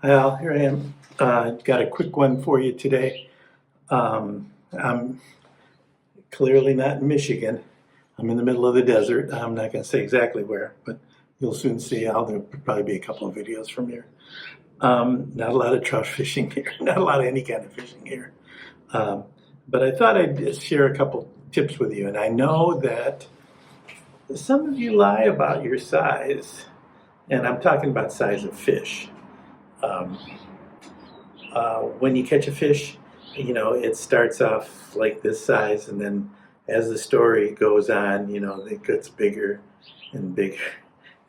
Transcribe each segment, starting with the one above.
Well, here I am. Got a quick one for you today. I'm clearly not in Michigan. I'm in the middle of the desert. I'm not going to say exactly where, but you'll soon see how there'll probably be a couple of videos from here. Not a lot of trout fishing here, not a lot of any kind of fishing here. Um, but I thought I'd just share a couple tips with you. And I know that some of you lie about your size, and I'm talking about size of fish. Um, when you catch a fish, it starts off like this size, and then as the story goes on, it gets bigger and bigger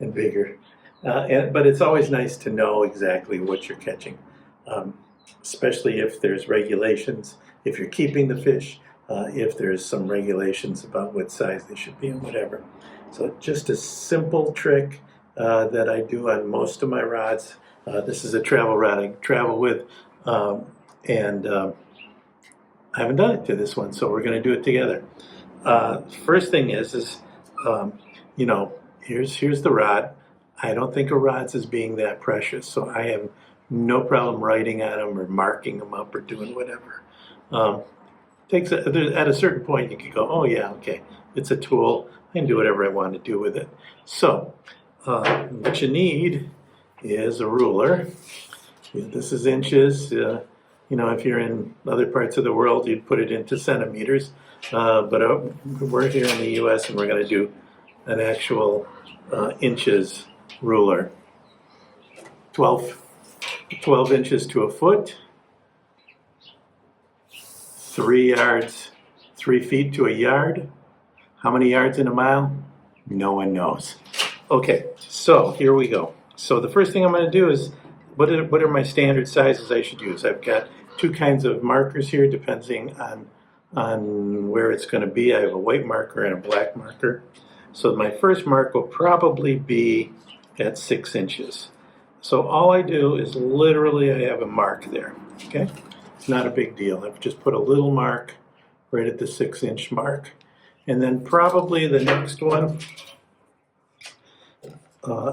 and bigger. But it's always nice to know exactly what you're catching, um, especially if there's regulations, if you're keeping the fish, if there's some regulations about what size they should be and whatever. So just a simple trick that I do on most of my rods. This is a travel rod I travel with, and I haven't done it to this one, so we're going to do it together. First thing is here's the rod. I don't think of rods as being that precious, so I have no problem writing on them or marking them up or doing whatever. At a certain point, you can go, oh yeah, okay, it's a tool. I can do whatever I want to do with it. So what you need is a ruler. This is inches. If you're in other parts of the world, you'd put it into centimeters. But we're here in the U.S. and we're going to do an actual inches ruler. 12 inches to a foot, 3 yards, 3 feet to a yard. How many yards in a mile? No one knows. Okay, so here we go. So the first thing I'm going to do is, what are my standard sizes I should use? I've got 2 kinds of markers here, depending on where it's going to be. I have a white marker and a black marker. So my first mark will probably be at 6 inches. So all I do is literally I have a mark there, okay? It's not a big deal. I've just put a little mark right at the 6-inch mark. And then probably the next one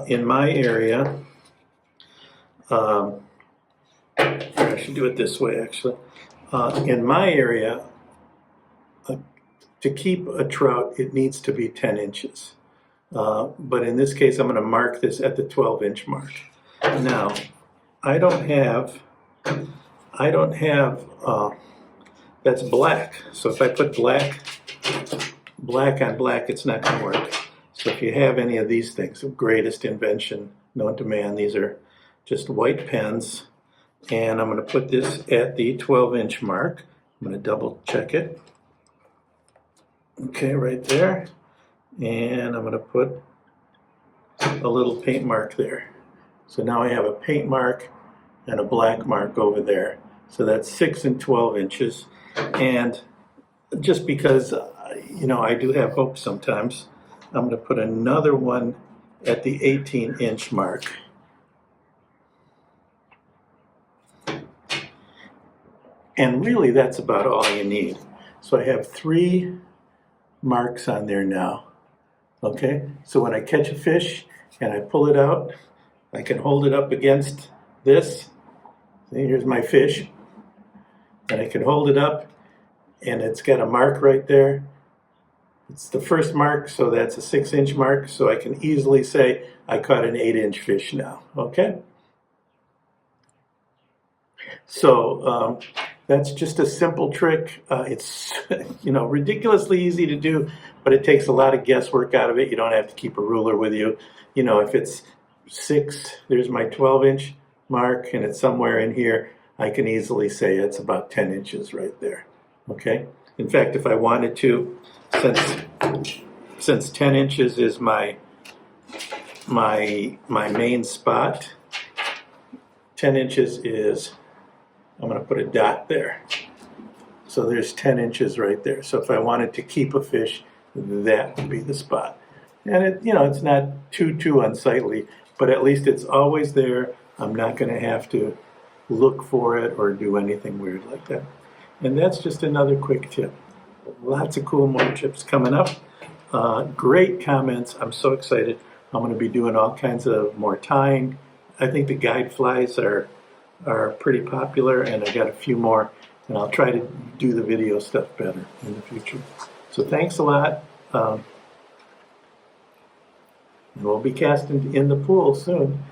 in my area, I should do it this way actually. In my area, to keep a trout, it needs to be 10 inches. But in this case, I'm going to mark this at the 12-inch mark. Now, I don't have, that's black. So if I put black on black, it's not going to work. So if you have any of these things, the greatest invention known to man, these are just white pens. And I'm going to put this at the 12-inch mark. I'm going to double check it. Okay, right there. And I'm going to put a little paint mark there. So now I have a paint mark and a black mark over there. So that's 6 and 12 inches. And just because, I do have hope sometimes, I'm going to put another one at the 18-inch mark. And really, that's about all you need. So I have 3 marks on there now. Okay, so when I catch a fish and I pull it out, I can hold it up against this. See, here's my fish. And I can hold it up, and it's got a mark right there. It's the first mark, so that's a 6-inch mark. So I can easily say I caught an 8-inch fish now. Okay? So that's just a simple trick. It's ridiculously easy to do, but it takes a lot of guesswork out of it. You don't have to keep a ruler with you. If it's 6, there's my 12-inch mark, and it's somewhere in here, I can easily say it's about 10 inches right there. Okay? In fact, if I wanted to, since 10 inches is my main spot, 10 inches is, I'm going to put a dot there. So there's 10 inches right there. So if I wanted to keep a fish, that would be the spot. And it's not too unsightly, but at least it's always there. I'm not going to have to look for it or do anything weird like that. And that's just another quick tip. Lots of cool more tips coming up. Great comments. I'm so excited. I'm going to be doing all kinds of more tying. I think the guide flies are are pretty popular, and I got a few more, and I'll try to do the video stuff better in the future. So thanks a lot. And we'll be casting in the pool soon.